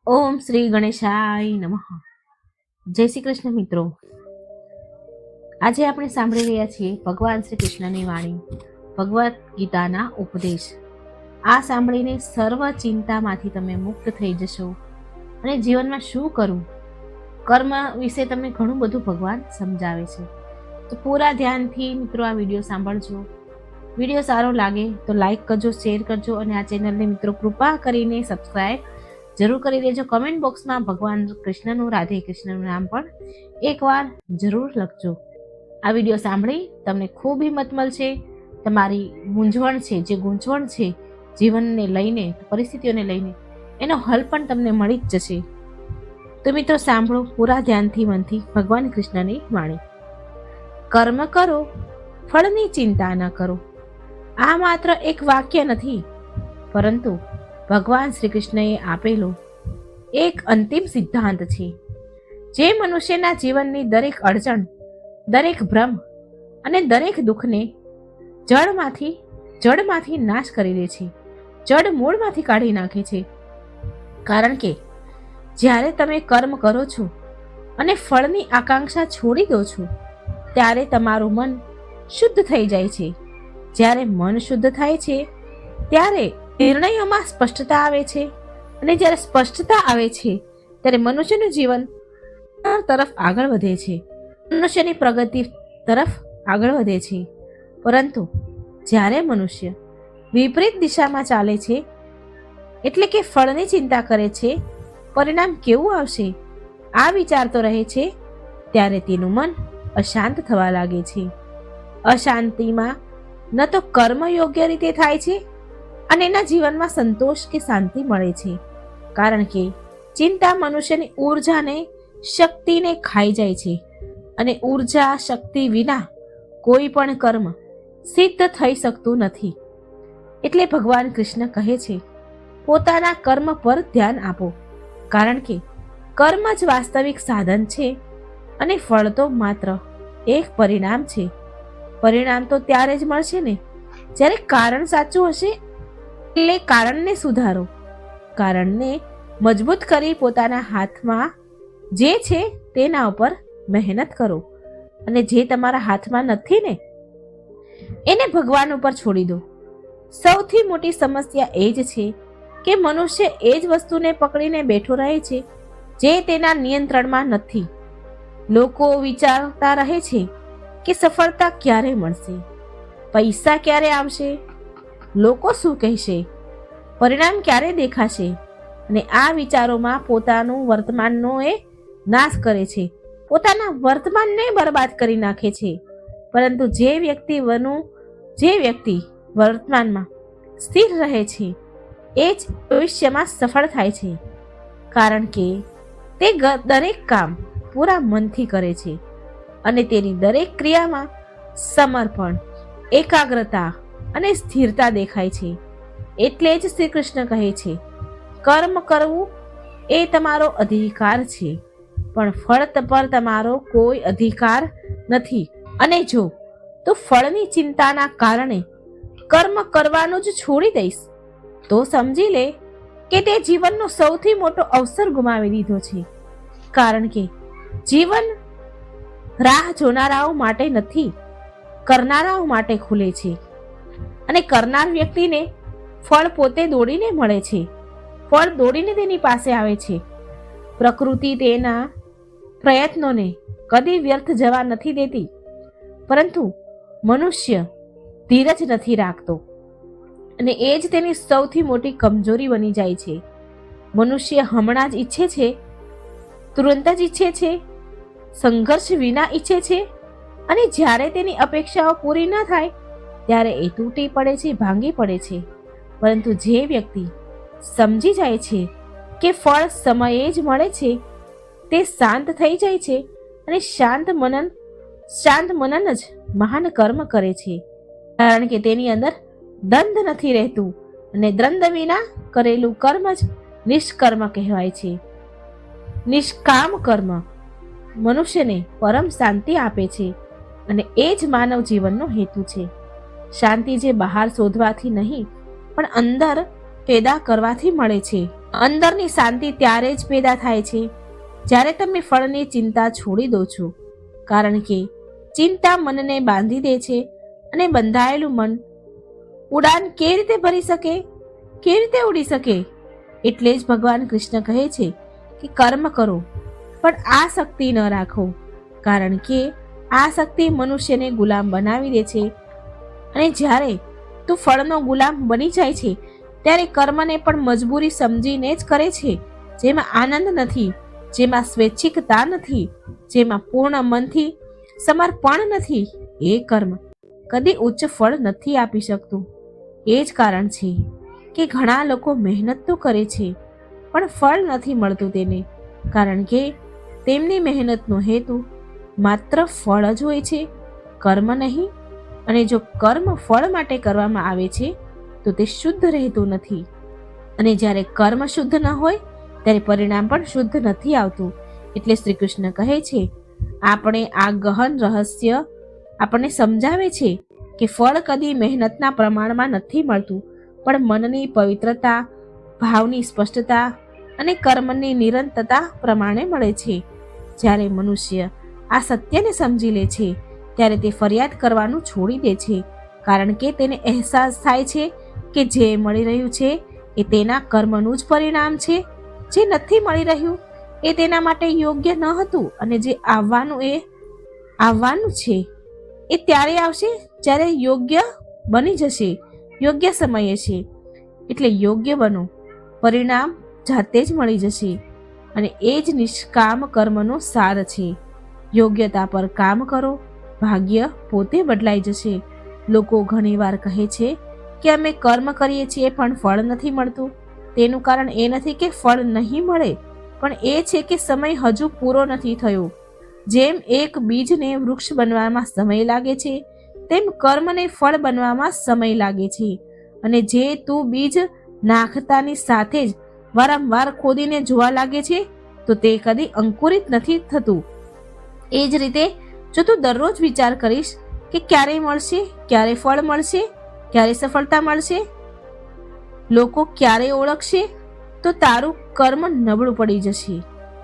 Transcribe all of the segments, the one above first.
ઓમ શ્રી ગણેશાય નમઃ. જય શ્રી કૃષ્ણ મિત્રો. આજે આપણે સાંભળી રહ્યા છીએ ભગવાન શ્રી કૃષ્ણની વાણી, ભગવદ્ ગીતાના ઉપદેશ. આ સાંભળીને સર્વ ચિંતામાંથી તમે મુક્ત થઈ જશો અને જીવનમાં શું કરવું, કર્મ વિશે તમને ઘણું બધું ભગવાન સમજાવે છે. તો પૂરા ધ્યાનથી મિત્રો આ વિડીયો સાંભળજો. વિડીયો સારો લાગે તો લાઈક કરજો, શેર કરજો અને આ ચેનલને મિત્રો કૃપા કરીને સબસ્ક્રાઈબ જરૂર કરી દેજો. કમેન્ટ બોક્સમાં ભગવાન કૃષ્ણનું, રાધે કૃષ્ણનું નામ પણ એકવાર જરૂર લખજો. આ વિડીયો સાંભળી તમને ખૂબ હિંમત મળશે. તમારી મૂંઝવણ છે, જે ગૂંચવણ છે જીવનને લઈને, પરિસ્થિતિઓને લઈને, એનો હલ પણ તમને મળી જ જશે. તો મિત્રો સાંભળો પૂરા ધ્યાનથી, મનથી ભગવાન કૃષ્ણની વાણી. કર્મ કરો, ફળની ચિંતા ન કરો. આ માત્ર એક વાક્ય નથી, પરંતુ ભગવાન શ્રી કૃષ્ણએ આપેલો એક અંતિમ સિદ્ધાંત છે, જે મનુષ્યના જીવનની દરેક અડચણ, દરેક ભ્રમ અને દરેક દુઃખને જડમાંથી નાશ કરી દે છે, જડ મૂળમાંથી કાઢી નાખે છે. કારણ કે જ્યારે તમે કર્મ કરો છો અને ફળની આકાંક્ષા છોડી દો છો, ત્યારે તમારું મન શુદ્ધ થઈ જાય છે. જ્યારે મન શુદ્ધ થાય છે ત્યારે નિર્ણયોમાં સ્પષ્ટતા આવે છે, અને જ્યારે સ્પષ્ટતા આવે છે ત્યારે મનુષ્યનું જીવન તરફ આગળ વધે છે, મનુષ્યની પ્રગતિ તરફ આગળ વધે છે. પરંતુ જ્યારે મનુષ્ય વિપરીત દિશામાં ચાલે છે, એટલે કે ફળની ચિંતા કરે છે, પરિણામ કેવું આવશે આ વિચારતો રહે છે, ત્યારે તેનું મન અશાંત થવા લાગે છે. અશાંતિમાં ન તો કર્મ યોગ્ય રીતે થાય છે અને એના જીવનમાં સંતોષ કે શાંતિ મળે છે. કારણ કે ચિંતા મનુષ્યની ઊર્જાને, શક્તિને ખાઈ જાય છે, અને ઊર્જા, શક્તિ વિના કોઈ પણ કર્મ સિદ્ધ થઈ શકતું નથી. એટલે ભગવાન કૃષ્ણ કહે છે, પોતાના કર્મ પર ધ્યાન આપો, કારણ કે કર્મ જ વાસ્તવિક સાધન છે અને ફળ તો માત્ર એક પરિણામ છે. પરિણામ તો ત્યારે જ મળશે ને જ્યારે કારણ સાચું હશે. એટલે કારણને સુધારો, કારણને મજબૂત કરી પોતાના હાથમાં જે છે તેના ઉપર મહેનત કરો, અને જે તમારા હાથમાં નથી ને એને ભગવાન ઉપર છોડી દો. સૌથી મોટી સમસ્યા એ જ છે કે મનુષ્ય એ જ વસ્તુને પકડીને બેઠો રહે છે જે તેના નિયંત્રણમાં નથી. લોકો વિચારતા રહે છે કે સફળતા ક્યારે મળશે, પૈસા ક્યારે આવશે, લોકો શું કહેશે, પરિણામ ક્યારે દેખાશે, અને આ વિચારોમાં પોતાનું વર્તમાનનો એ નાશ કરે છે, પોતાના વર્તમાનને બરબાદ કરી નાખે છે. પરંતુ જે વ્યક્તિ વર્તમાનમાં સ્થિર રહે છે એ જ ભવિષ્યમાં સફળ થાય છે. કારણ કે તે દરેક કામ પૂરા મનથી કરે છે અને તેની દરેક ક્રિયામાં સમર્પણ, એકાગ્રતા અને સ્થિરતા દેખાય છે. એટલે જ શ્રી કૃષ્ણ કહે છે, કર્મ કરવું એ તમારો અધિકાર છે, પણ ફળ પર તમારો કોઈ અધિકાર નથી. અને જો તું ફળની ચિંતાના કારણે કર્મ કરવાનું જ છોડી દઈશ, તો સમજી લે કે તે જીવનનો સૌથી મોટો અવસર ગુમાવી દીધો છે. કારણ કે જીવન રાહ જોનારાઓ માટે નથી, કરનારાઓ માટે ખુલે છે. અને કરનાર વ્યક્તિને ફળ પોતે દોડીને મળે છે, ફળ દોડીને તેની પાસે આવે છે. પ્રકૃતિ તેના પ્રયત્નોને કદી વ્યર્થ જવા નથી દેતી, પરંતુ મનુષ્ય ધીરજ નથી રાખતો, અને એ જ તેની સૌથી મોટી કમજોરી બની જાય છે. મનુષ્ય હમણાં જ ઈચ્છે છે, તુરંત જ ઈચ્છે છે, સંઘર્ષ વિના ઈચ્છે છે, અને જ્યારે તેની અપેક્ષાઓ પૂરી ન થાય ત્યારે એ તૂટી પડે છે, ભાંગી પડે છે. પરંતુ જે વ્યક્તિ સમજી જાય છે કે ફળ સમયે જ મળે છે, તે શાંત થઈ જાય છે, અને શાંત મનન જ મહાન કર્મ કરે છે. કારણ કે તેની અંદર દ્વંદ્વ નથી રહેતું, અને દ્વંદ્વ વિના કરેલું કર્મ જ નિષ્કર્મ કહેવાય છે. નિષ્કામ કર્મ મનુષ્યને પરમ શાંતિ આપે છે, અને એ જ માનવ જીવનનો હેતુ છે. શાંતિ જે બહાર શોધવાથી નહીં, પણ અંદર પેદા કરવાથી મળે છે. અંદરની શાંતિ ત્યારે જ પેદા થાય છે જ્યારે તમે ફળની ચિંતા છોડી દો છો, કારણ કે ચિંતા મનને બાંધી દે છે અને બંધાયેલું મન ઉડાન કેવી રીતે ભરી શકે, કેવી રીતે ઉડી શકે? એટલે જ ભગવાન કૃષ્ણ કહે છે કે કર્મ કરો પણ આ શક્તિ ન રાખો, કારણ કે આ શક્તિ મનુષ્યને ગુલામ બનાવી દે છે. અને જ્યારે તું ફળનો ગુલામ બની જાય છે ત્યારે કર્મને પણ મજબૂરી સમજીને જ કરે છે, જેમાં આનંદ નથી, જેમાં સ્વૈચ્છિકતા નથી, જેમાં પૂર્ણ મનથી સમર્પણ નથી. એ કર્મ કદી ઉચ્ચ ફળ નથી આપી શકતું. એ જ કારણ છે કે ઘણા લોકો મહેનત તો કરે છે પણ ફળ નથી મળતું તેને, કારણ કે તેમની મહેનતનો હેતુ માત્ર ફળ જ હોય છે, કર્મ નહીં. અને જો કર્મ ફળ માટે કરવામાં આવે છે તો તે શુદ્ધ રહેતું નથી. અને જ્યારે કર્મ શુદ્ધ ન હોય ત્યારે પરિણામ પણ શુદ્ધ નથી આવતું. એટલે શ્રી કૃષ્ણ કહે છે, આપણે આ ગહન રહસ્ય આપણને સમજાવે છે કે ફળ કદી મહેનતના પ્રમાણમાં નથી મળતું, પણ મનની પવિત્રતા, ભાવની સ્પષ્ટતા અને કર્મની નિરંતરતા પ્રમાણે મળે છે. જ્યારે મનુષ્ય આ સત્યને સમજી લે છે ત્યારે તે ફરિયાદ કરવાનું છોડી દે છે, કારણ કે તેને અહેસાસ થાય છે કે જે મળી રહ્યું છે એ તેના કર્મનું જ પરિણામ છે. જે નથી મળી રહ્યું એ તેના માટે યોગ્ય ન હતું, અને જે આવવાનું છે એ ત્યારે આવશે જ્યારે યોગ્ય બની જશે, યોગ્ય સમયે છે. એટલે યોગ્ય બનો, પરિણામ જાતે જ મળી જશે. અને એ જ નિષ્કામ કર્મનો સાર છે. યોગ્યતા પર કામ કરો, ભાગ્ય પોતે બદલાઈ જશે. લોકો ઘણીવાર કહે છે કે અમે કર્મ કરીએ છીએ પણ ફળ નથી મળતું. તેનું કારણ એ નથી કે ફળ નહીં મળે, પણ એ છે કે સમય હજુ પૂરો નથી થયો. જેમ એક બીજને વૃક્ષ બનવામાં સમય લાગે છે, તેમ કર્મને ફળ બનવામાં સમય લાગે છે. અને જે તું બીજ નાખતાની સાથે જ વારંવાર ખોદીને જોવા લાગે છે તો તે કદી અંકુરિત નથી થતું. એ જ રીતે જો તું દરરોજ વિચાર કરીશ કે ક્યારે મળશે, ક્યારે ફળ મળશે, ક્યારે સફળતા મળશે, લોકો ક્યારે ઓળખશે, તો તારું કર્મ નબળું પડી જશે,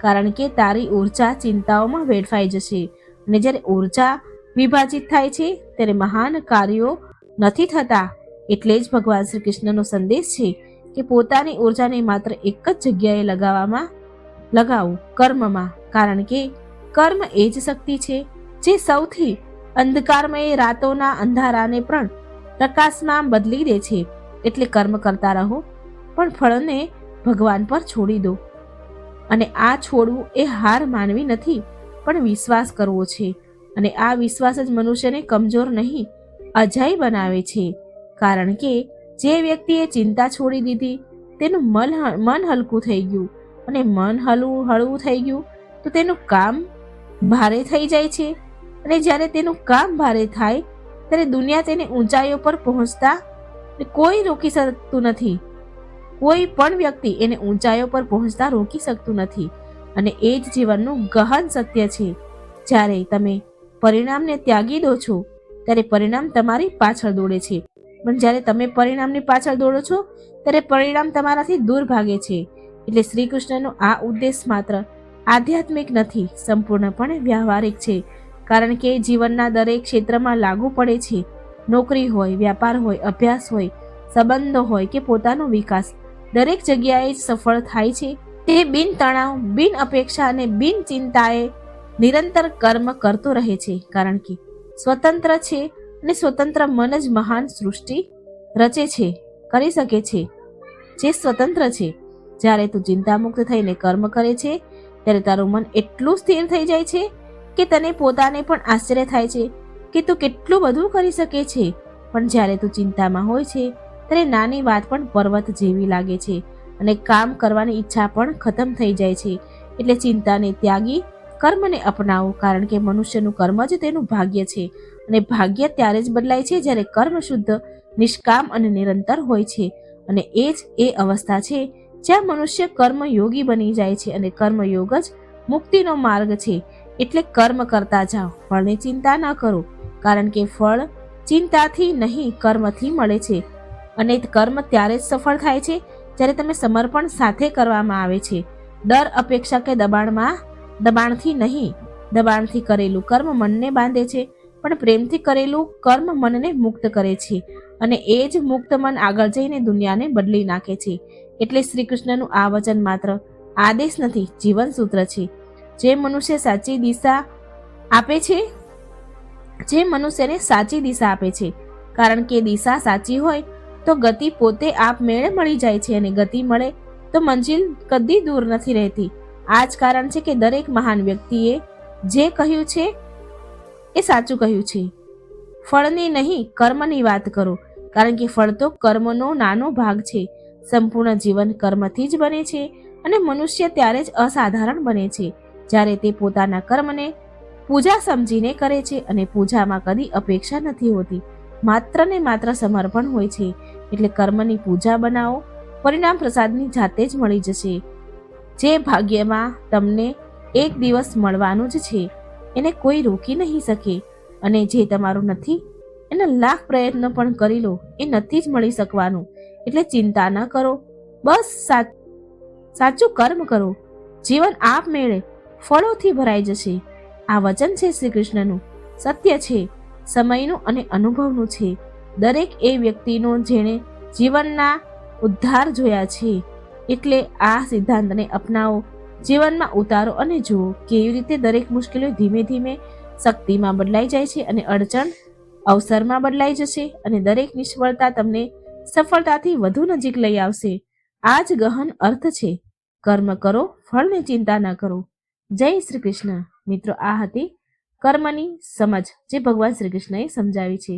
કારણ કે તારી ઉર્જા ચિંતાઓમાં વેડફાઈ જશે. અને જ્યારે ઉર્જા વિભાજિત થાય છે ત્યારે મહાન કાર્યો નથી થતા. એટલે જ ભગવાન શ્રી કૃષ્ણનો સંદેશ છે કે પોતાની ઉર્જાને માત્ર એક જ જગ્યાએ લગાવો, કર્મમાં, કારણ કે કર્મ એ જ શક્તિ છે જે સૌથી અંધકારમય રાતોના અંધારાને પણ પ્રકાશમાં બદલી દે છે. એટલે કર્મ કરતા રહો પણ ફળને ભગવાન પર છોડી દો. અને આ છોડવું એ હાર માનવી નથી, પણ વિશ્વાસ કરવો છે. અને આ વિશ્વાસ જ મનુષ્યને કમજોર નહીં, અજય બનાવે છે. કારણ કે જે વ્યક્તિએ ચિંતા છોડી દીધી તેનું મન હલકું થઈ ગયું, અને મન હળવું થઈ ગયું તો તેનું કામ ભારે થઈ જાય છે. અને જ્યારે તેનું કામ ભારે થાય ત્યારે દુનિયા તેને ઊંચાઈઓ પર પહોંચતા કોઈ રોકી શકતું નથી. કોઈ પણ વ્યક્તિ એને ઊંચાઈઓ પર પહોંચતા રોકી શકતું નથી. અને એ જ જીવનનું ગહન સત્ય છે. જ્યારે તમે પરિણામને ત્યાગી દો છો ત્યારે પરિણામ તમારી પાછળ દોડે છે, પણ જ્યારે તમે પરિણામની પાછળ દોડો છો ત્યારે પરિણામ તમારાથી દૂર ભાગે છે. એટલે શ્રી કૃષ્ણનો આ ઉદ્દેશ માત્ર આધ્યાત્મિક નથી, સંપૂર્ણપણે વ્યવહારિક છે. કારણ કે જીવનના દરેક ક્ષેત્રમાં લાગુ પડે છે. નોકરી હોય, વ્યાપાર હોય, અભ્યાસ હોય, સંબંધો હોય કે પોતાનો વિકાસ, દરેક જગ્યાએ જ સફળ થાય છે તે બિન તણાવ, બિન અપેક્ષા અને બિન ચિંતાએ નિરંતર કર્મ કરતો રહે છે. કારણ કે સ્વતંત્ર છે અને સ્વતંત્ર મન જ મહાન સૃષ્ટિ રચે છે, કરી શકે છે. જે સ્વતંત્ર છે, જ્યારે તું ચિંતામુક્ત થઈને કર્મ કરે છે ત્યારે તારું મન એટલું સ્થિર થઈ જાય છે કે તને પોતાને પણ આશ્ચર્ય થાય છે કે તું કેટલું બધું કરી શકે છે. પણ જ્યારે તું ચિંતામાં હોય છે ત્યારે નાની વાત પણ પર્વત જેવી લાગે છે, અને કામ કરવાની ઈચ્છા પણ ખતમ થઈ જાય છે. એટલે ચિંતાને ત્યાગી કર્મને અપનાવો, કારણ કે મનુષ્યનું કર્મ જ તેનું ભાગ્ય છે. અને ભાગ્ય ત્યારે જ બદલાય છે જ્યારે કર્મ શુદ્ધ, નિષ્કામ અને નિરંતર હોય છે. અને એ જ એ અવસ્થા છે જ્યાં મનુષ્ય કર્મયોગી બની જાય છે. અને કર્મયોગ જ મુક્તિનો માર્ગ છે. એટલે કર્મ કરતા જાઓ, ફળની ચિંતા ન કરો, કારણ કે ફળ ચિંતાથી નહીં કર્મથી મળે છે. અને કર્મ ત્યારે જ સફળ થાય છે જ્યારે તમે સમર્પણ સાથે કરવામાં આવે છે. ડર, અપેક્ષા કે દબાણથી નહીં. દબાણથી કરેલું કર્મ મનને બાંધે છે, પણ પ્રેમથી કરેલું કર્મ મનને મુક્ત કરે છે, અને એ જ મુક્ત મન આગળ જઈને દુનિયાને બદલી નાખે છે. એટલે શ્રી કૃષ્ણનું આ વચન માત્ર આદેશ નથી, જીવન સૂત્ર છે. જે મનુષ્યને સાચી દિશા આપે છે, કારણ કે દિશા સાચી હોય તો ગતિ પોતે આપમેળે મળી જાય છે, અને ગતિ મળે તો મંજિલ કદી દૂર નથી રહેતી. આ જ કારણ છે કે દરેક મહાન વ્યક્તિએ જે કહ્યું છે એ સાચું કહ્યું છે. ફળની નહીં, કર્મની વાત કરો, કારણ કે ફળ તો કર્મનો નાનો ભાગ છે. સંપૂર્ણ જીવન કર્મથી જ બને છે, અને મનુષ્ય ત્યારે જ અસાધારણ બને છે જ્યારે તે પોતાના કર્મને પૂજા સમજીને કરે છે, અને પૂજામાં કદી અપેક્ષા નથી હોતી, માત્ર ને માત્ર સમર્પણ હોય છે. એટલે કર્મની પૂજા બનાવો, પરિણામ પ્રસાદની જાતે જ મળી જશે. જે ભાગ્યમાં તમને એક દિવસ મળવાનું જ છે એને કોઈ રોકી નહીં શકે, અને જે તમારું નથી એને લાખ પ્રયત્ન પણ કરી લો એ નથી જ મળી શકવાનું. એટલે ચિંતા ન કરો, બસ સાચું કર્મ કરો, જીવન આપમેળે ફળોથી ભરાઈ જશે. આ વચન છે શ્રી કૃષ્ણનું, સત્ય છે, સમયનું અને અનુભવનું છે. દરેક એ વ્યક્તિનો જેણે જીવનના ઉદ્ધાર જોયા છે. એટલે આ સિદ્ધાંતને અપનાવો, જીવનમાં ઉતારો, અને જુઓ કેવી રીતે દરેક મુશ્કેલીઓ ધીમે ધીમે શક્તિમાં બદલાઈ જાય છે, અને અડચણ અવસરમાં બદલાઈ જશે, અને દરેક નિષ્ફળતા તમને સફળતાથી વધુ નજીક લઈ આવશે. આ જ ગહન અર્થ છે. કર્મ કરો, ફળની ચિંતા ન કરો. જય શ્રી કૃષ્ણ. મિત્રો, આ હતી કર્મની સમજ જે ભગવાન શ્રી કૃષ્ણએ સમજાવી છે.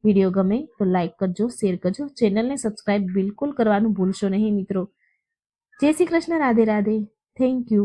વિડીયો ગમે તો લાઈક કરજો, શેર કરજો, ચેનલને સબસ્ક્રાઇબ બિલકુલ કરવાનું ભૂલશો નહીં મિત્રો. જય શ્રી કૃષ્ણ. રાધે રાધે. Thank you.